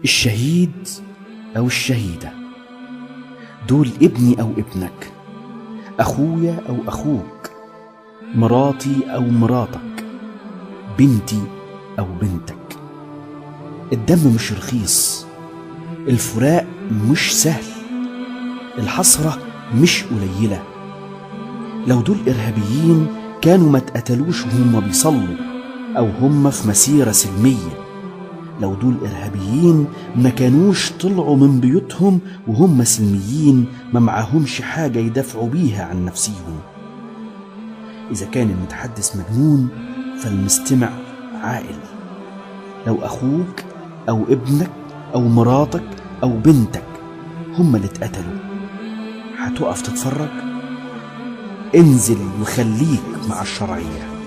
الشهيد أو الشهيدة دول ابني أو ابنك، أخويا أو أخوك، مراتي أو مراتك، بنتي أو بنتك. الدم مش رخيص، الفراق مش سهل، الحسرة مش قليلة. لو دول إرهابيين كانوا ما اتقتلوش وهم بيصلوا أو هم في مسيرة سلمية. لو دول إرهابيين ما كانوش طلعوا من بيوتهم وهم سلميين، ما معاهمش حاجة يدافعوا بيها عن نفسيهم. إذا كان المتحدث مجنون فالمستمع عاقل. لو أخوك أو ابنك أو مراتك أو بنتك هم اللي اتقتلوا، هتقف تتفرج؟ انزل وخليك مع الشرعية.